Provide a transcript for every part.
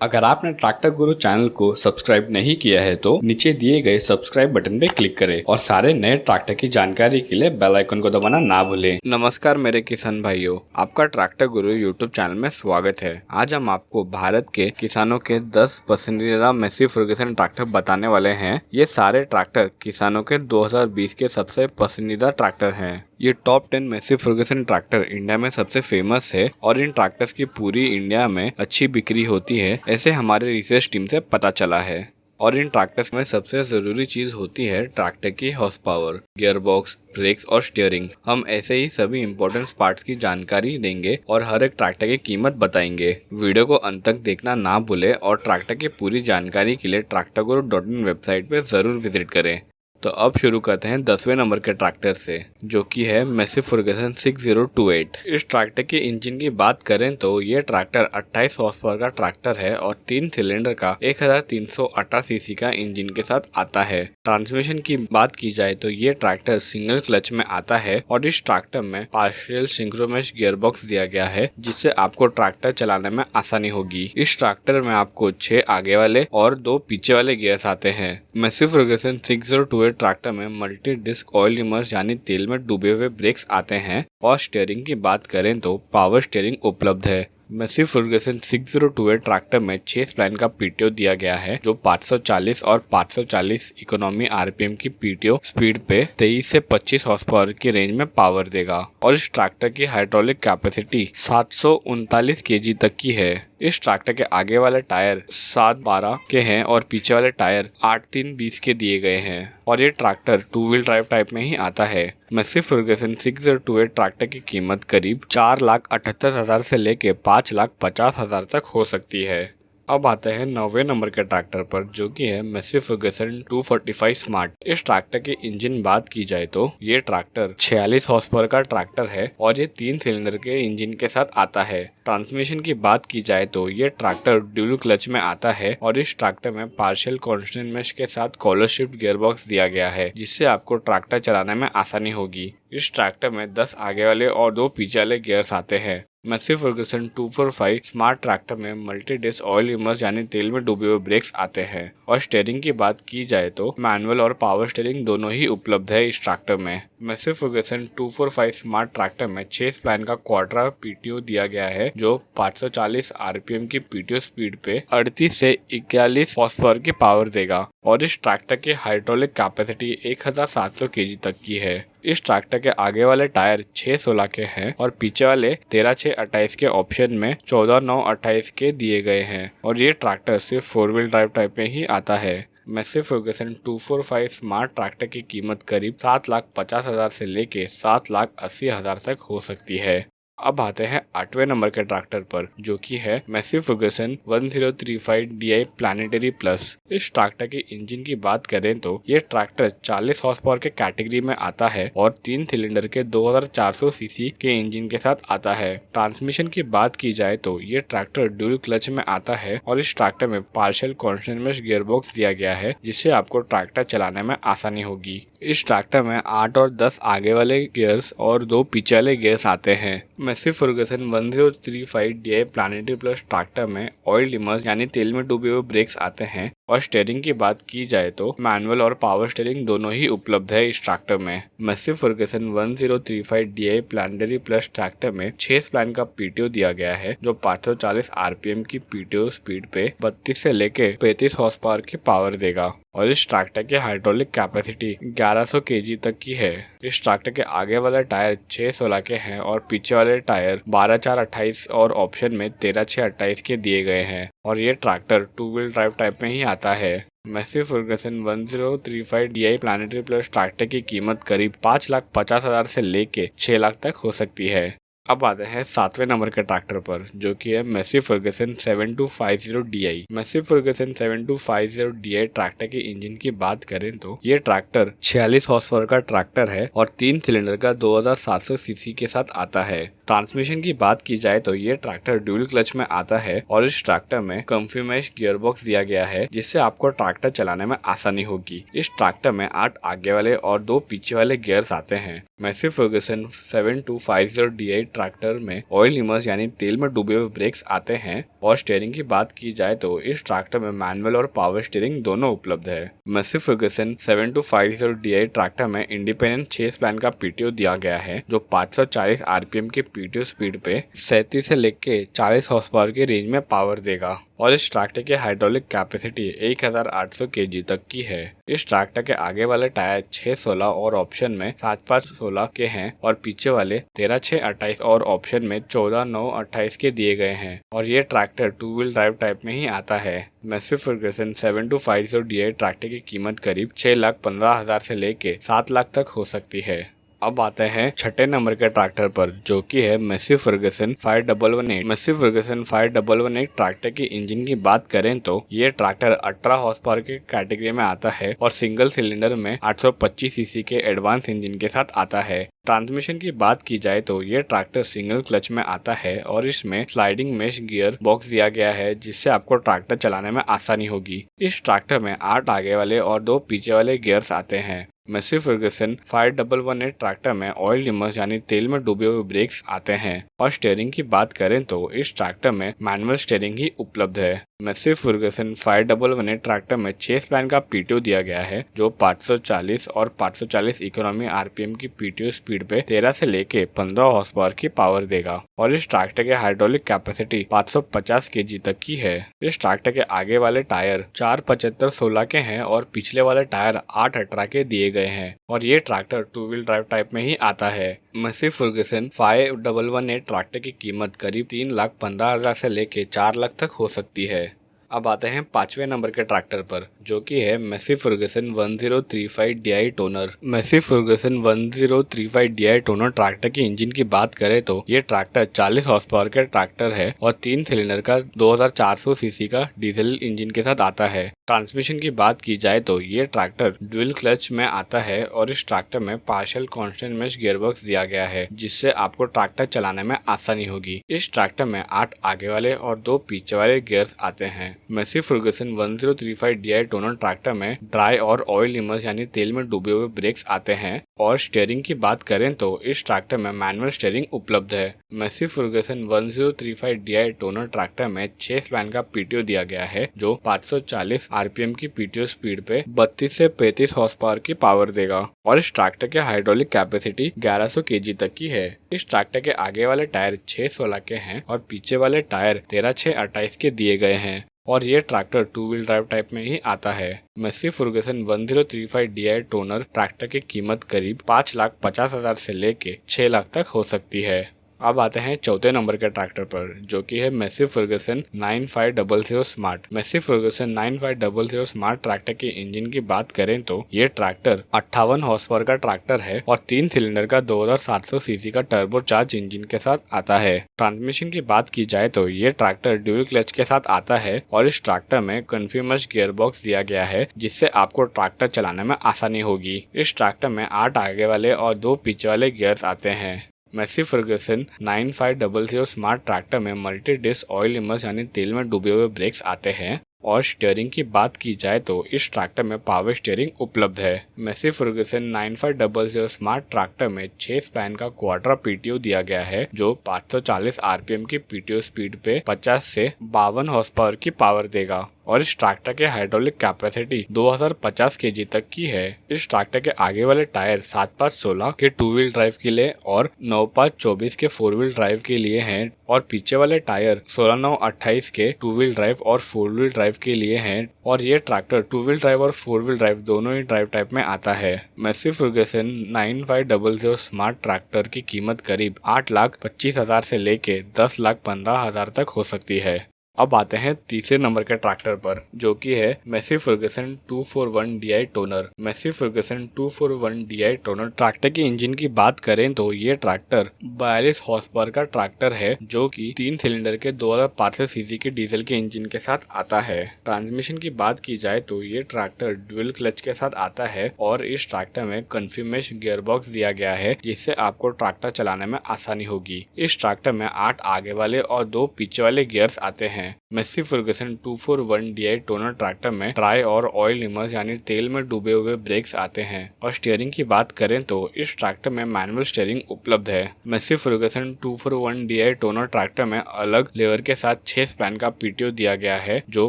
अगर आपने ट्रैक्टर गुरु चैनल को सब्सक्राइब नहीं किया है तो नीचे दिए गए सब्सक्राइब बटन पे क्लिक करें और सारे नए ट्रैक्टर की जानकारी के लिए बेल आइकन को दबाना ना भूलें। नमस्कार मेरे किसान भाइयों, आपका ट्रैक्टर गुरु यूट्यूब चैनल में स्वागत है। आज हम आपको भारत के किसानों के 10 पसंदीदा मैसी फर्गुसन ट्रैक्टर बताने वाले हैं। ये सारे ट्रैक्टर किसानों के 2020 के सबसे पसंदीदा ट्रैक्टर हैं। ये top 10 Massey Ferguson tractor India में सबसे फेमस है और इन ट्रैक्टर्स की पूरी इंडिया में अच्छी बिक्री होती है, ऐसे हमारे रिसर्च टीम से पता चला है। और इन ट्रैक्टर्स में सबसे जरूरी चीज होती है ट्रैक्टर की horse power, gear box, brakes और स्टीयरिंग। हम ऐसे ही सभी इंपॉर्टेंट पार्ट्स की जानकारी देंगे और हर एक ट्रैक्टर की कीमत बताएंगे। वीडियो को अंत तक देखना ना भूले और ट्रैक्टर की पूरी जानकारी के लिए tractorguru.in वेबसाइट पे जरूर विजिट करें। तो अब शुरू करते हैं 10वें नंबर के ट्रैक्टर से, जो कि है मैसी फर्गुसन 6028। इस ट्रैक्टर की इंजन की बात करें तो ये ट्रैक्टर 28 हॉर्स पावर का ट्रैक्टर है और 3 सिलेंडर का 1318 सीसी का इंजन के साथ आता है। ट्रांसमिशन की बात की जाए तो ये ट्रैक्टर सिंगल क्लच में आता है और इस ट्रैक्टर में पार्शियल सिंक्रोमेश गियर बॉक्स दिया गया है, जिससे आपको ट्रैक्टर चलाने में आसानी होगी। इस ट्रैक्टर में आपको 6 आगे वाले और 2 पीछे वाले गियर्स आते हैं। मैसी फर्गुसन 6028 ट्रैक्टर में मल्टी डिस्क ऑयल इमर्स यानी तेल में डूबे हुए ब्रेक्स आते हैं और स्टीयरिंग की बात करें तो पावर स्टीयरिंग उपलब्ध है। मैसी फर्गुसन 6028 ट्रैक्टर में 6 स्प्लाइन का पीटीओ दिया गया है, जो 540 और 540 इकोनॉमी आरपीएम की पीटीओ स्पीड पे 23 से 25 हॉर्स पावर की रेंज में पावर देगा। और इस ट्रैक्टर की हाइड्रोलिक कैपेसिटी 739 केजी तक की है। इस ट्रैक्टर के आगे वाले टायर 712 के हैं और पीछे वाले टायर 8320 के दिए गए हैं और ये ट्रैक्टर 2 व्हील ड्राइव टाइप में ही आता है। मैसी फर्गुसन 6028 ट्रैक्टर की कीमत करीब 4,78,000 से लेके 5,50,000 तक हो सकती है। अब आते हैं 9वें नंबर के ट्रैक्टर पर, जो कि है मैसी फर्गुसन 245 स्मार्ट। इस ट्रैक्टर की इंजन बात की जाए तो ये ट्रैक्टर 46 हॉर्स पावर का ट्रैक्टर है और ये 3 सिलेंडर के इंजन के साथ आता है। ट्रांसमिशन की बात की जाए तो ये ट्रैक्टर ड्यूल क्लच में आता है और इस ट्रैक्टर में पार्शियल कांस्टेंट मेश के साथ कॉलर शिफ्ट गियर बॉक्स दिया गया है, जिससे आपको ट्रैक्टर चलाने में आसानी होगी। इस ट्रैक्टर में 10 आगे वाले और 2 पीछे वाले गियर्स आते हैं। मैसी फर्गुसन 245 स्मार्ट ट्रैक्टर में मल्टी डिस्क ऑयल इमर्स यानी तेल में डूबे हुए ब्रेक्स आते हैं और स्टीयरिंग की बात की जाए तो मैनुअल और पावर स्टीयरिंग दोनों ही उपलब्ध है इस ट्रैक्टर में। मैसी फर्गुसन 245 स्मार्ट ट्रैक्टर में 6 स्पैन का क्वाड्रा पीटीओ दिया गया है, जो 540 आरपीएम की पीटीओ स्पीड पे 38 से 41 हॉर्स पावर की पावर देगा और इस ट्रैक्टर की हाइड्रोलिक कैपेसिटी 1700 केजी तक की है। इस ट्रैक्टर के आगे वाले टायर 616 के हैं और पीछे वाले 13/6/28 के ऑप्शन में 14/9/28 के दिए गए हैं और ये ट्रैक्टर सिर्फ 4 व्हील ड्राइव टाइप में ही आता है। मैसी फर्गुसन 245 स्मार्ट ट्रैक्टर की कीमत करीब 7,50,000 से लेके 7,80,000 तक हो सकती है। अब आते हैं 8वें नंबर के ट्रैक्टर पर, जो कि है Massey Ferguson 1035 DI planetary plus. इस ट्रैक्टर की इंजन की बात करें तो ये ट्रैक्टर 40 हॉर्स पावर के कैटेगरी में आता है और 3 सिलेंडर के 2400 सीसी के इंजन के साथ आता है। ट्रांसमिशन की बात की जाए तो ये ट्रैक्टर ड्यूल क्लच में आता है और इस ट्रैक्टर में partial constant mesh gear box दिया गया है, जिससे आपको ट्रैक्टर चलाने में आसानी होगी। इस ट्रैक्टर में 8 और 10 आगे वाले गियर्स और 2 पीछे वाले गियर्स आते हैं। Massey Ferguson 1035 DI planetary plus tractor में ऑयल इमर्स यानी तेल में डूबे हुए ब्रेक्स आते हैं और स्टीयरिंग की बात की जाए तो मैनुअल और पावर स्टीयरिंग दोनों ही उपलब्ध है इस ट्रैक्टर में। Massey Ferguson 1035 DI planetary plus tractor में 6 स्पैन का पीटीओ दिया गया है, जो 540 आरपीएम की पीटीओ स्पीड पे 32 से लेके 35 हॉर्स पावर की पावर देगा और इस ट्रैक्टर की हाइड्रोलिक कैपेसिटी 1100 केजी तक की है। इस ट्रैक्टर के आगे वाले टायर 616 के हैं और पीछे वाले टायर 12/4/28 और ऑप्शन में 13/6/28 के दिए गए हैं और ये ट्रैक्टर 2 व्हील ड्राइव टाइप में ही आता है। Massey Ferguson 1035 DI planetary plus tractor की कीमत करीब 5,50,000 से लेके 6 लाख तक हो सकती है। अब आते हैं 7वें नंबर के ट्रैक्टर पर, जो कि है Massey Ferguson 7250 DI। Massey Ferguson 7250 DI tractor के इंजन की बात करें तो ये ट्रैक्टर 46 हॉर्स पावर का ट्रैक्टर है और 3 सिलेंडर का 2700 सीसी के साथ आता है। ट्रांसमिशन की बात की जाए तो ये ट्रैक्टर ड्यूल क्लच में आता है और इस ट्रैक्टर में कंफी मैश गियर बॉक्स दिया गया है, जिससे आपको ट्रैक्टर चलाने में आसानी होगी। इस ट्रैक्टर में 8 आगे वाले और 2 पीछे वाले गियर्स आते हैं। मैसी फर्गुसन 7250 DI ट्रैक्टर में ऑयल इमर्स यानी तेल में डूबे हुए ब्रेक्स आते हैं। और स्टीयरिंग की बात की जाए तो इस ट्रैक्टर में मैनुअल और पावर स्टीयरिंग दोनों उपलब्ध है। मैसी फर्ग्यूसन 7250 DI ट्रैक्टर में इंडिपेंडेंट 6 स्पैन का पीटीओ दिया गया है, जो 540 आरपीएम की पीटीओ स्पीड पे 37 से लेके 40 हॉर्स पावर की रेंज में पावर देगा। और इस ट्रैक्टर की हाइड्रोलिक कैपेसिटी 1800 kg तक की है। इस ट्रैक्टर के आगे वाले टायर 616 और ऑप्शन में 7516 के हैं और पीछे वाले 13628 और ऑप्शन में 14928 के दिए गए हैं। और ये ट्रैक्टर 2 व्हील ड्राइव टाइप में ही आता है। मैसी फर्ग्यूसन 7250 DI ट्रैक्टर की कीमत करीब 6,15,000 से लेके 7 लाख तक हो सकती है। अब आते हैं छठे नंबर के ट्रैक्टर पर, जो कि है Massey Ferguson 5118। Massey Ferguson 5118 tractor की इंजन की बात करें तो ये ट्रैक्टर 18 हॉर्स पावर के कैटेगरी में आता है और सिंगल सिलेंडर में 825 सीसी के एडवांस इंजन के साथ आता है। ट्रांसमिशन की बात की जाए तो ये ट्रैक्टर सिंगल क्लच में आता है और इसमें स्लाइडिंग मेश गियर बॉक्स दिया गया है, जिससे आपको ट्रैक्टर चलाने में आसानी होगी। इस ट्रैक्टर में 8 आगे वाले और 2 पीछे वाले गियर्स आते हैं। मैसी फर्ग्यूसन 5118 ट्रैक्टर में ऑयल इमर्स यानी तेल में डूबे हुए ब्रेक्स आते हैं। और स्टीयरिंग की बात करें तो इस ट्रैक्टर में मैनुअल स्टीयरिंग ही उपलब्ध है। मैसी फर्ग्यूसन 5118 ट्रैक्टर में 6 स्पैन का पीटीओ दिया गया है, जो 540 और 540 इकोनॉमी आरपीएम की पीटीओ स्पीड पे 13 से लेके 15 हॉर्स पावर की पावर देगा। और इस ट्रैक्टर के हाइड्रोलिक कैपेसिटी 550 kg तक की है। इस ट्रैक्टर के आगे वाले टायर 475/16 के हैं और पिछले वाले टायर 818 के दिए गए हैं। और ये ट्रैक्टर 2 व्हील ड्राइव टाइप में ही आता है। मैसी फर्ग्यूसन 5118 ट्रैक्टर की कीमत करीब 3,15,000 से लेके 4 लाख तक हो सकती है। अब आते हैं 5वें नंबर के ट्रैक्टर पर, जो कि है Massey Ferguson 1035 DI tonner. Massey Ferguson 1035 DI tonner tractor की इंजन की बात करें तो ये ट्रैक्टर 40 हॉर्स पावर के ट्रैक्टर है और 3 सिलेंडर का 2400 सीसी का डीजल इंजन के साथ आता है। ट्रांसमिशन की बात की जाए तो ये ट्रैक्टर ड्यूल क्लच में आता है और इस ट्रैक्टर में पार्शियल कांस्टेंट मेश गियरबॉक्स दिया गया है, जिससे आपको ट्रैक्टर चलाने में आसानी होगी। इस ट्रैक्टर में 8 आगे वाले और 2 पीछे वाले गियर्स आते हैं। Massey Ferguson 1035 DI tonner tractor में ड्राई और ऑयल इमर्स यानी तेल में डूबे हुए ब्रेक्स आते हैं। और स्टीयरिंग की बात करें तो इस ट्रैक्टर में मैनुअल स्टीयरिंग उपलब्ध है। Massey Ferguson 1035 DI tonner tractor में 6 स्पैन का पीटीओ दिया गया है, जो 540 आरपीएम की पीटीओ स्पीड पे 32 से 35 हॉर्स पावर की पावर देगा। और इस ट्रैक्टर के हाइड्रोलिक कैपेसिटी 1100 kg तक की है। इस ट्रैक्टर के आगे वाले टायर 616 के हैं और पीछे वाले टायर 13628 के दिए गए हैं। और ये ट्रैक्टर 2 व्हील ड्राइव टाइप में ही आता है। Massey Ferguson 1035 DI tonner tractor की कीमत करीब 5,50,000 से लेके 6 लाख तक हो सकती है। अब आते हैं चौथे नंबर के ट्रैक्टर पर, जो कि है Massey Ferguson 9500 smart. Massey Ferguson 9500 smart tractor के इंजन की बात करें तो ये ट्रैक्टर 58 हॉर्स पावर का ट्रैक्टर है और 3 सिलेंडर का 2700 सीसी का टर्बोचार्ज इंजन के साथ आता है। ट्रांसमिशन की बात की जाए तो ये ट्रैक्टर ड्यूल क्लच के साथ आता है और इस ट्रैक्टर में कन्फर्मड गियर बॉक्स दिया गया है, जिससे आपको ट्रैक्टर चलाने में आसानी होगी। इस ट्रैक्टर में 8 आगे वाले और 2 पीछे वाले गियर्स आते हैं। मैसी फर्ग्यूसन 9500 स्मार्ट ट्रैक्टर में मल्टी डिस्क ऑयल इमर्स यानी तेल में डूबे हुए ब्रेक्स आते हैं। और स्टीयरिंग की बात की जाए तो इस ट्रैक्टर में पावर स्टीयरिंग उपलब्ध है। मैसी फर्ग्यूसन 9500 स्मार्ट ट्रैक्टर में 6 स्पैन का क्वाड्रा पीटीओ दिया गया है, जो 540 आरपीएम की पीटीओ स्पीड पे 50 से 52 हॉर्स पावर की पावर देगा। और इस ट्रैक्टर के हाइड्रोलिक कैपेसिटी 2050 kg तक की है। इस ट्रैक्टर के आगे वाले टायर 7516 के 2 व्हील ड्राइव के लिए और 9524 के 4 व्हील ड्राइव के लिए हैं और पीछे वाले टायर 16928 के 2 व्हील ड्राइव और 4 व्हील ड्राइव के लिए हैं। और ये ट्रैक्टर 2 व्हील ड्राइव और 4 व्हील ड्राइव दोनों ही ड्राइव टाइप में आता है। मैसी फर्ग्यूसन 9500 स्मार्ट ट्रैक्टर की कीमत करीब 8,25,000 से लेके 10,15,000 तक हो सकती है। अब आते हैं तीसरे नंबर के ट्रैक्टर पर, जो कि है Massey Ferguson 241 DI tonner. Massey Ferguson 241 DI tonner tractor की इंजन की बात करें तो ये ट्रैक्टर 42 हॉर्स पावर का ट्रैक्टर है, जो कि 3 सिलेंडर के 2500 सीसी के डीजल के इंजन के साथ आता है। ट्रांसमिशन की बात की जाए तो ये ट्रैक्टर ड्यूल क्लच के साथ आता है और इस ट्रैक्टर में कन्फर्मेशन गियर बॉक्स दिया गया है, जिससे आपको ट्रैक्टर चलाने में आसानी होगी। इस ट्रैक्टर में 8 आगे वाले और 2 पीछे वाले गियर्स आते हैं। Massey Ferguson 241 DI tonner tractor में ड्राई और ऑयल इमर्स यानी तेल में डूबे हुए ब्रेक्स आते हैं। और स्टीयरिंग की बात करें तो इस ट्रैक्टर में मैनुअल स्टीयरिंग उपलब्ध है। Massey Ferguson 241 DI tonner tractor में अलग लेवर के साथ 6 स्पैन का पीटीओ दिया गया है, जो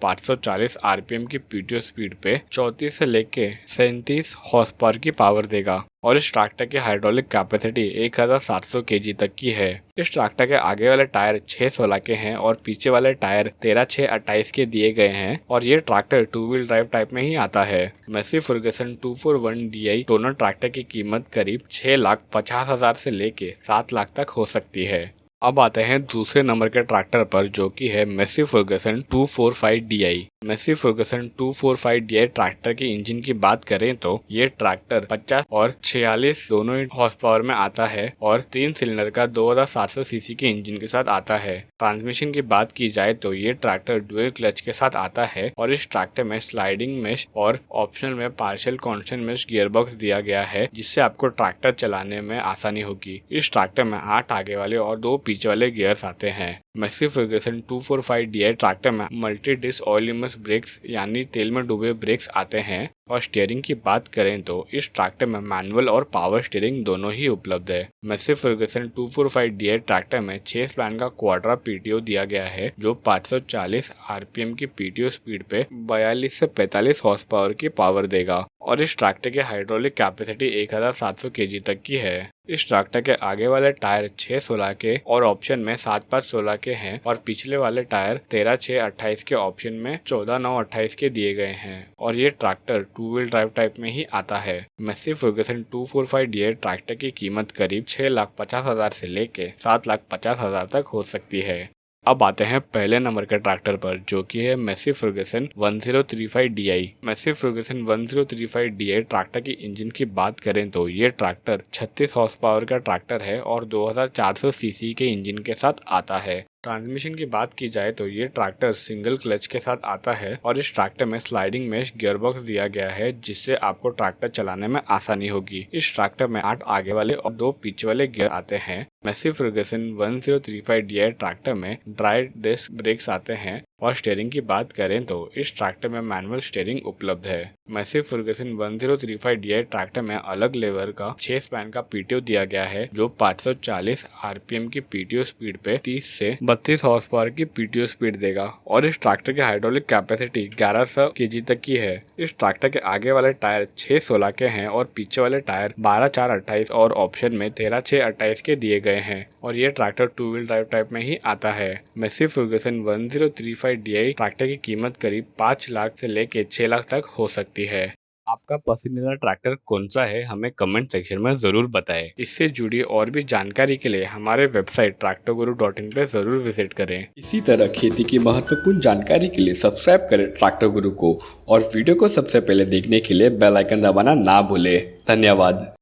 540 RPM की पीटीओ स्पीड पे 34 से लेके 37 हॉर्स पावर की पावर देगा। और इस ट्रैक्टर की हाइड्रोलिक कैपेसिटी 1700 kg तक की है। इस ट्रैक्टर के आगे वाले टायर 6/16 के हैं और पीछे वाले टायर 13/6/28 के दिए गए हैं। और ये ट्रैक्टर 2 व्हील ड्राइव टाइप में ही आता है। Massey Ferguson 241 DI tonner tractor की कीमत करीब 6,50,000 से लेके 7 लाख तक हो सकती है। अब आते हैं दूसरे नंबर के ट्रैक्टर पर, जो कि है Massey Ferguson 245 DI। Massey Ferguson 245 DI tractor के इंजन की बात करें तो ये ट्रैक्टर 50 और 46 दोनों ही हॉर्स पावर में आता है और 3 सिलेंडर का 2700 सीसी के इंजन के साथ आता है। ट्रांसमिशन की बात की जाए तो ये ट्रैक्टर डुअल क्लच के साथ आता है और इस ट्रैक्टर में स्लाइडिंग मेश और ऑप्शनल में पार्शियल कांस्टेंट मेश गियरबॉक्स दिया गया है, जिससे आपको ट्रैक्टर चलाने में आसानी होगी। इस ट्रैक्टर में 8 आगे वाले और 2 पीछे वाले गियर्स आते हैं। मेसी फर्गसन 245 DI ट्रैक्टर में multi disc oil immerse brakes यानी तेल में डूबे ब्रेक्स आते हैं। और स्टीयरिंग की बात करें तो इस ट्रैक्टर में मैनुअल और पावर स्टीयरिंग दोनों ही उपलब्ध है। मेसी फर्गसन 245 DI ट्रैक्टर में 6 स्पैन का क्वाड्रा पीटीओ दिया गया है, जो 540 RPM की पीटीओ स्पीड पे 42 से 45 हॉर्स पावर की पावर देगा। और इस ट्रैक्टर की हाइड्रोलिक कैपेसिटी 1700 kg तक की है। इस ट्रैक्टर के आगे वाले टायर 6/16 के और ऑप्शन में 7/5/16 के हैं और पिछले वाले टायर 13/6/28 के ऑप्शन में 14/9/28 के दिए गए हैं। और ये ट्रैक्टर 2 व्हील ड्राइव टाइप में ही आता है। मेसी फर्गसन 245 DI ट्रैक्टर की कीमत करीब 6,50,000 से लेके 7,50,000 तक हो सकती है। अब आते हैं पहले नंबर के ट्रैक्टर पर, जो कि है Massey Ferguson 1035 DI। Massey Ferguson 1035 DI tractor की इंजन की बात करें तो ये ट्रैक्टर 36 हॉर्स पावर का ट्रैक्टर है और 2400 सीसी के इंजन के साथ आता है। ट्रांसमिशन की बात की जाए तो ये ट्रैक्टर सिंगल क्लच के साथ आता है और इस ट्रैक्टर में स्लाइडिंग मेश गियरबॉक्स दिया गया है, जिससे आपको ट्रैक्टर चलाने में आसानी होगी। इस ट्रैक्टर में 8 आगे वाले और 2 पीछे वाले गियर आते हैं। मेसी फर्गसन 1035 DI ट्रैक्टर में ड्राई डिस्क ब्रेक्स आते हैं। और स्टीयरिंग की बात करें तो इस ट्रैक्टर में मैनुअल स्टीयरिंग उपलब्ध है। मेसी फर्गसन 1035 DI ट्रैक्टर में अलग लेवर का 6 स्पैन का पीटीओ दिया गया है, जो 540 RPM की पीटीओ स्पीड पे 30 से 32 हॉर्स पावर की पीटीओ स्पीड देगा। और इस ट्रैक्टर की हाइड्रोलिक कैपेसिटी 1100 kg तक की है। इस ट्रैक्टर के आगे वाले टायर 6/16 के हैं और पीछे वाले टायर 12/4/28 और ऑप्शन में 13/6/28 के दिए गए हैं। और ये ट्रैक्टर 2 व्हील ड्राइव टाइप में ही आता है। मेसी फर्गसन 1035 DI ट्रैक्टर की कीमत करीब 5 लाख से लेके 6 लाख तक हो सकती है। आपका पसंदीदा ट्रैक्टर कौन सा है, हमें कमेंट सेक्शन में जरूर बताएं। इससे जुड़ी और भी जानकारी के लिए हमारे वेबसाइट tractorguru.in पे जरूर विजिट करें। इसी तरह खेती की महत्वपूर्ण जानकारी के लिए सब्सक्राइब करें ट्रैक्टर गुरु को और वीडियो को सबसे पहले देखने के लिए बेल आइकन दबाना ना भूलें। धन्यवाद।